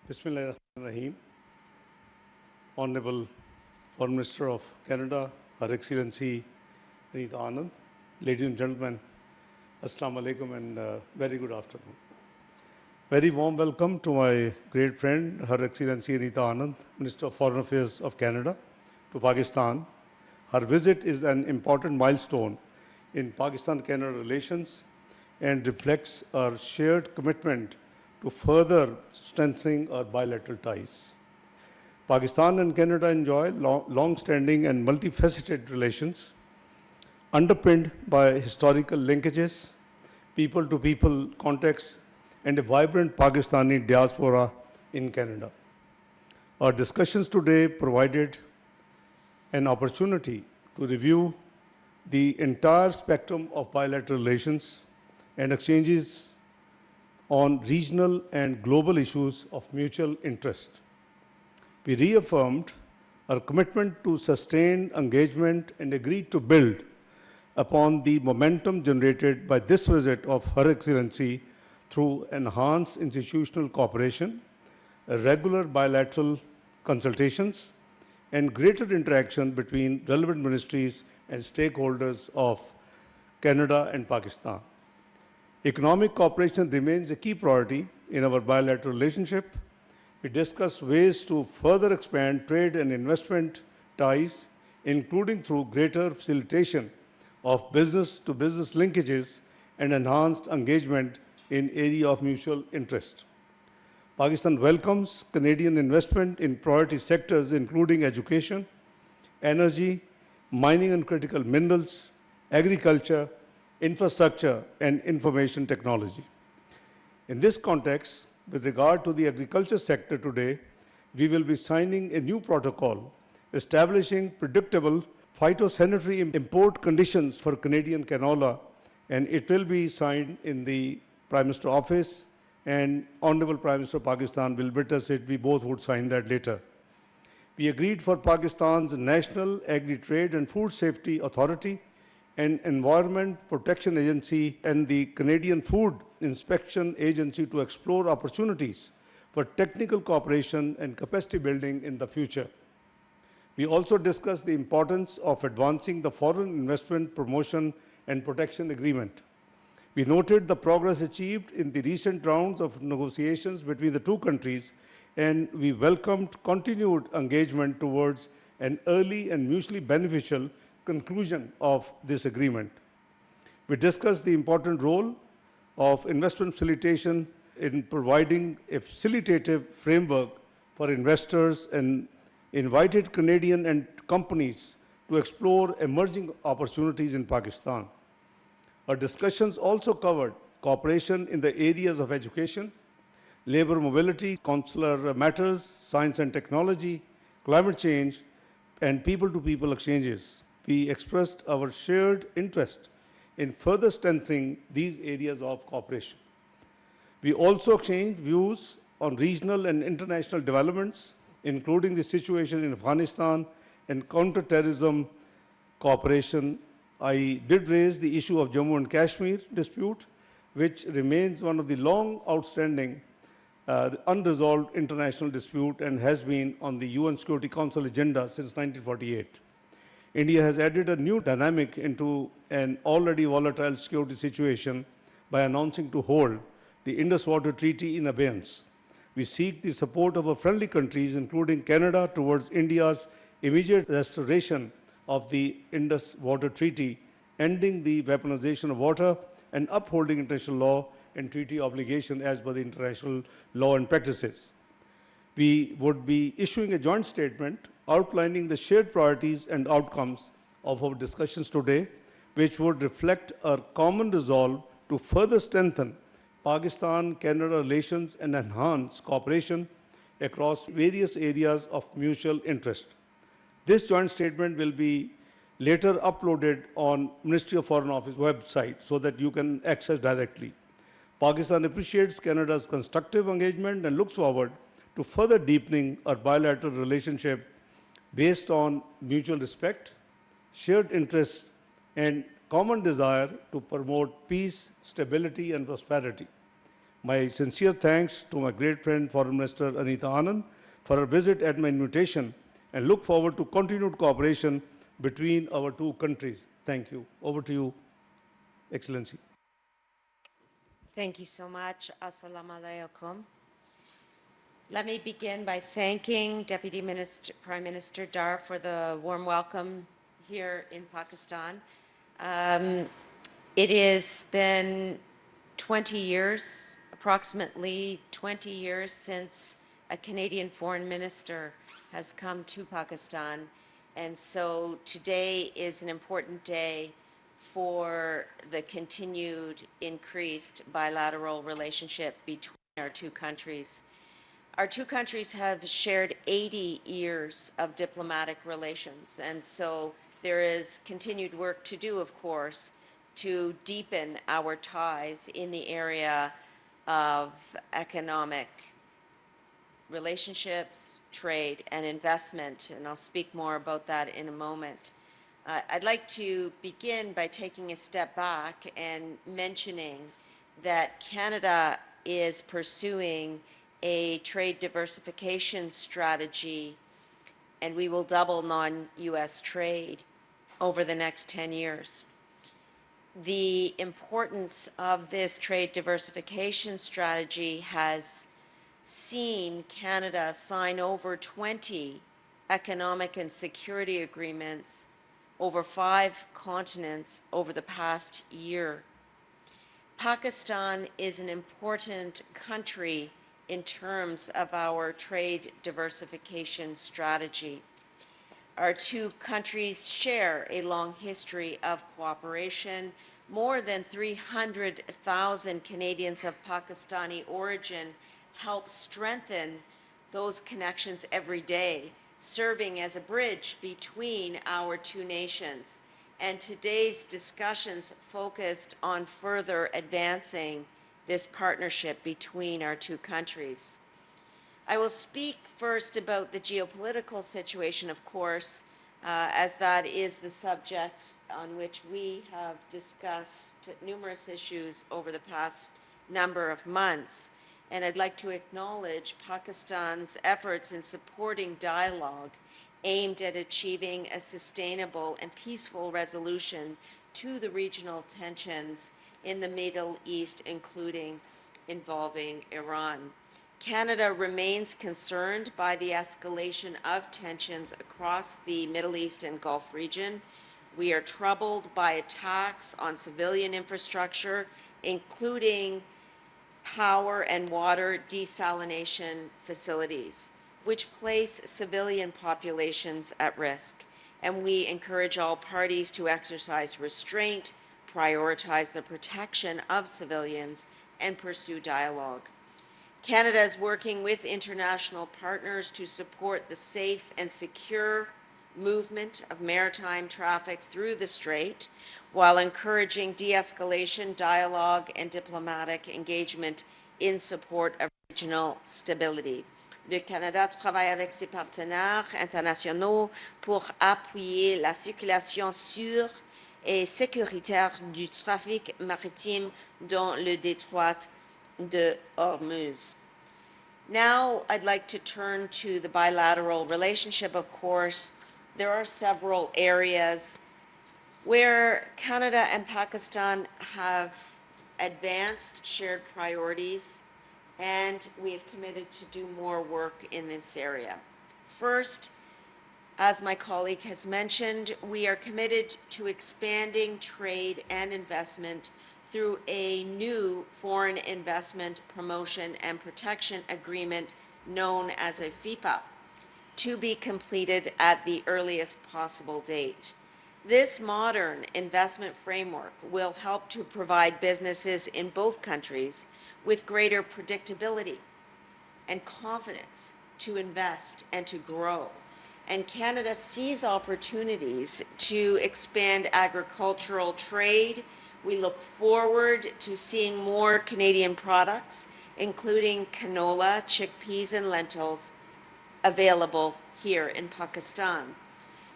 Bismillahirrahmanirrahim. Honorable Foreign Minister of Canada, Her Excellency Anita Anand, ladies and gentlemen, Assalamu alaikum and very good afternoon. Very warm welcome to my great friend, Her Excellency Anita Anand, Minister of Foreign Affairs of Canada, to Pakistan. Her visit is an important milestone in Pakistan-Canada relations and reflects our shared commitment to further strengthening our bilateral ties. Pakistan and Canada enjoy long-standing and multifaceted relations underpinned by historical linkages, people-to-people contacts, and a vibrant Pakistani diaspora in Canada. Our discussions today provided an opportunity to review the entire spectrum of bilateral relations and exchanges on regional and global issues of mutual interest. We reaffirmed our commitment to sustained engagement and agreed to build upon the momentum generated by this visit of Her Excellency through enhanced institutional cooperation, regular bilateral consultations, and greater interaction between relevant ministries and stakeholders of Canada and Pakistan. Economic cooperation remains a key priority in our bilateral relationship. We discussed ways to further expand trade and investment ties, including through greater facilitation of business-to-business linkages and enhanced engagement in areas of mutual interest. Pakistan welcomes Canadian investment in priority sectors including education, energy, mining and critical minerals, agriculture, infrastructure, and information technology. In this context, with regard to the agriculture sector today, we will be signing a new protocol establishing predictable phytosanitary import conditions for Canadian canola, and it will be signed in the Prime Minister's office, and Honorable Prime Minister of Pakistan will witness it. We both would sign that later. We agreed for Pakistan's National Agri-Trade and Food Safety Authority and Environment Protection Agency and the Canadian Food Inspection Agency to explore opportunities for technical cooperation and capacity building in the future. We also discussed the importance of advancing the Foreign Investment Promotion and Protection Agreement. We noted the progress achieved in the recent rounds of negotiations between the two countries, and we welcomed continued engagement towards an early and mutually beneficial conclusion of this agreement. We discussed the important role of investment facilitation in providing a facilitative framework for investors and invited Canadian and companies to explore emerging opportunities in Pakistan. Our discussions also covered cooperation in the areas of education, labor mobility, consular matters, science and technology, climate change, and people-to-people exchanges. We expressed our shared interest in further strengthening these areas of cooperation. We also exchanged views on regional and international developments, including the situation in Afghanistan and counter-terrorism cooperation. I did raise the issue of Jammu and Kashmir dispute, which remains one of the long outstanding unresolved international dispute and has been on the UN Security Council agenda since 1948. India has added a new dynamic into an already volatile security situation by announcing to hold the Indus Water Treaty in abeyance. We seek the support of our friendly countries, including Canada, towards India's immediate restoration of the Indus Water Treaty, ending the weaponization of water and upholding international law and treaty obligation as per the international law and practices. We would be issuing a joint statement outlining the shared priorities and outcomes of our discussions today, which would reflect our common resolve to further strengthen Pakistan-Canada relations and enhance cooperation across various areas of mutual interest. This joint statement will be later uploaded on Ministry of Foreign Office website so that you can access directly. Pakistan appreciates Canada's constructive engagement and looks forward to further deepening our bilateral relationship based on mutual respect, shared interests, and common desire to promote peace, stability, and prosperity. My sincere thanks to my great friend, Foreign Minister Anita Anand, for her visit at my invitation, and look forward to continued cooperation between our two countries. Thank you. Over to you, Excellency. Thank you so much. Assalamu alaikum. Let me begin by thanking Prime Minister Dar for the warm welcome here in Pakistan. It has been 20 years, approximately 20 years since a Canadian foreign minister has come to Pakistan. And so today is an important day for the continued increased bilateral relationship between our two countries. Our two countries have shared 80 years of diplomatic relations, and so there is continued work to do, of course, to deepen our ties in the area of economic relationships, trade, and investment, and I'll speak more about that in a moment. I'd like to begin by taking a step back and mentioning that Canada is pursuing a trade diversification strategy, and we will double non-U.S. trade over the next 10 years. The importance of this trade diversification strategy has seen Canada sign over 20 economic and security agreements over 5 continents over the past year. Pakistan is an important country in terms of our trade diversification strategy. Our two countries share a long history of cooperation. More than 300,000 Canadians of Pakistani origin help strengthen those connections every day, serving as a bridge between our two nations. And today's discussions focused on further advancing this partnership between our two countries. I will speak first about the geopolitical situation, of course, as that is the subject on which we have discussed numerous issues over the past number of months. And I'd like to acknowledge Pakistan's efforts in supporting dialogue aimed at achieving a sustainable and peaceful resolution to the regional tensions in the Middle East, including involving Iran. Canada remains concerned by the escalation of tensions across the Middle East and Gulf region. We are troubled by attacks on civilian infrastructure, including power and water desalination facilities, which place civilian populations at risk. And we encourage all parties to exercise restraint, prioritize the protection of civilians, and pursue dialogue. Canada is working with international partners to support the safe and secure movement of maritime traffic through the Strait, while encouraging de-escalation, dialogue, and diplomatic engagement in support of regional stability. Le Canada travaille avec ses partenaires internationaux pour appuyer la circulation sûre et sécuritaire du trafic maritime dans le détroit de Hormuz. Now, I'd like to turn to the bilateral relationship. Of course, there are several areas where Canada and Pakistan have advanced shared priorities, and we have committed to do more work in this area. First, as my colleague has mentioned, we are committed to expanding trade and investment through a new Foreign Investment Promotion and Protection Agreement known as a FIPA, to be completed at the earliest possible date. This modern investment framework will help to provide businesses in both countries with greater predictability and confidence to invest and to grow. And Canada sees opportunities to expand agricultural trade. We look forward to seeing more Canadian products, including canola, chickpeas, and lentils, available here in Pakistan.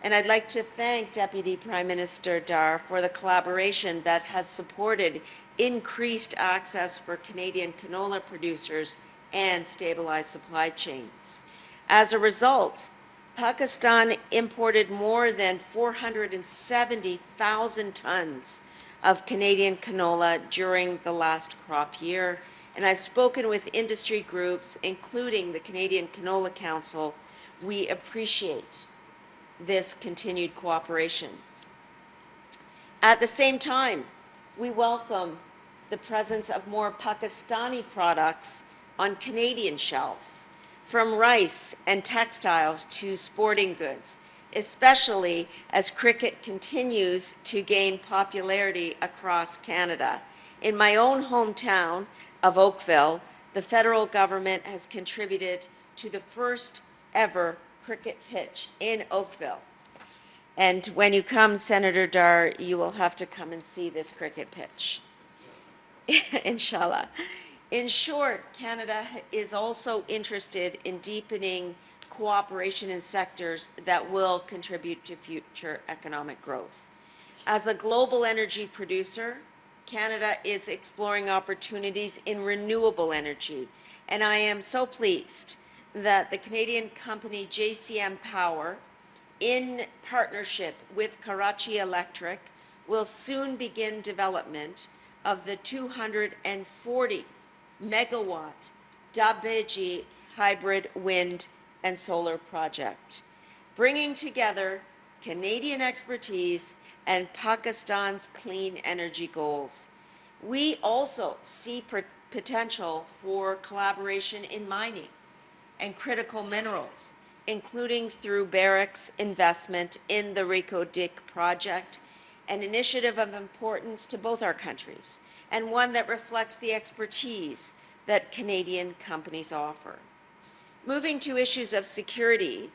And I'd like to thank Deputy Prime Minister Dar for the collaboration that has supported increased access for Canadian canola producers, and stabilized supply chains. As a result, Pakistan imported more than 470,000 tons of Canadian canola during the last crop year, and I've spoken with industry groups, including the Canadian Canola Council. We appreciate this continued cooperation. At the same time, we welcome the presence of more Pakistani products on Canadian shelves, from rice and textiles to sporting goods, especially as cricket continues to gain popularity across Canada. In my own hometown of Oakville, the federal government has contributed to the first ever cricket pitch in Oakville. And when you come, Senator Dar, you will have to come and see this cricket pitch. Inshallah. In short, Canada is also interested in deepening cooperation in sectors that will contribute to future economic growth. As a global energy producer, Canada is exploring opportunities in renewable energy, and I am so pleased that the Canadian company JCM Power, in partnership with Karachi Electric, will soon begin development of the 240 megawatt Dabeji hybrid wind and solar project, bringing together Canadian expertise and Pakistan's clean energy goals. We also see potential for collaboration in mining and critical minerals, including through Barrick's investment in the Reko Diq project, an initiative of importance to both our countries, and one that reflects the expertise that Canadian companies offer. Moving to issues of security,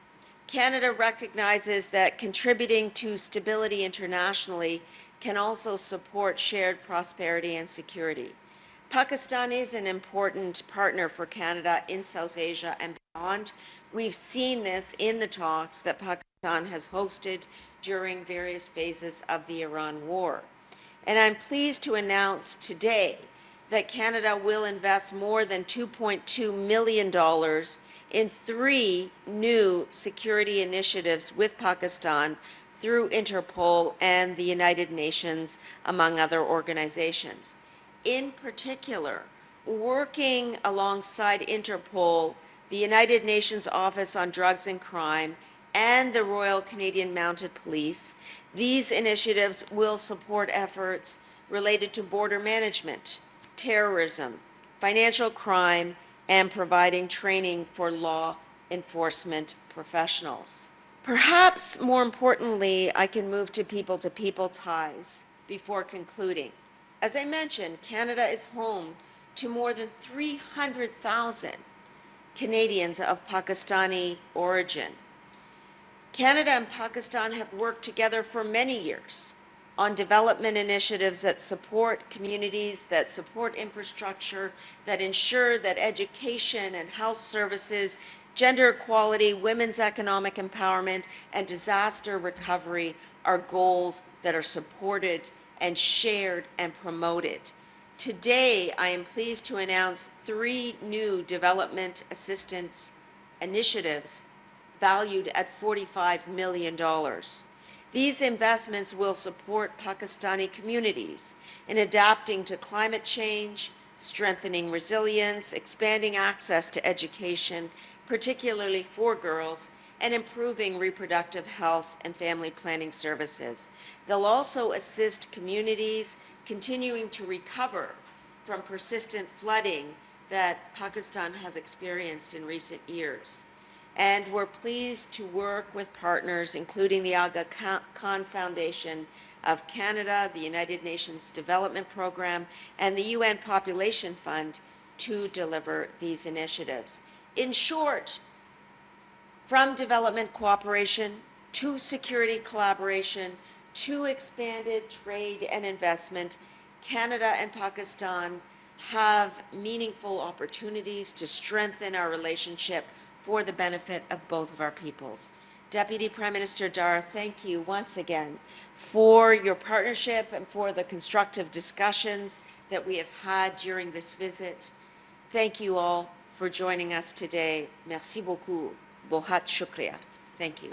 Canada recognizes that contributing to stability internationally can also support shared prosperity and security. Pakistan is an important partner for Canada in South Asia and beyond. We've seen this in the talks that Pakistan has hosted during various phases of the Iran war. And I'm pleased to announce today that Canada will invest more than $2.2 million in 3 new security initiatives with Pakistan through Interpol and the United Nations, among other organizations. In particular, working alongside Interpol, the United Nations Office on Drugs and Crime, and the Royal Canadian Mounted Police, these initiatives will support efforts related to border management, terrorism, financial crime, and providing training for law enforcement professionals. Perhaps more importantly, I can move to people-to-people ties before concluding. As I mentioned, Canada is home to more than 300,000 Canadians of Pakistani origin. Canada and Pakistan have worked together for many years on development initiatives that support communities, that support infrastructure, that ensure that education and health services, gender equality, women's economic empowerment, and disaster recovery are goals that are supported and shared and promoted. Today, I am pleased to announce 3 new development assistance initiatives valued at $45 million. These investments will support Pakistani communities in adapting to climate change, strengthening resilience, expanding access to education, particularly for girls, and improving reproductive health and family planning services. They'll also assist communities continuing to recover from persistent flooding that Pakistan has experienced in recent years. And we're pleased to work with partners, including the Aga Khan Foundation of Canada, the United Nations Development Program, and the UN Population Fund to deliver these initiatives. In short, from development cooperation to security collaboration to expanded trade and investment, Canada and Pakistan have meaningful opportunities to strengthen our relationship for the benefit of both of our peoples. Deputy Prime Minister Dar, thank you once again for your partnership and for the constructive discussions that we have had during this visit. Thank you all for joining us today. Merci beaucoup. Bohat shukriya. Thank you.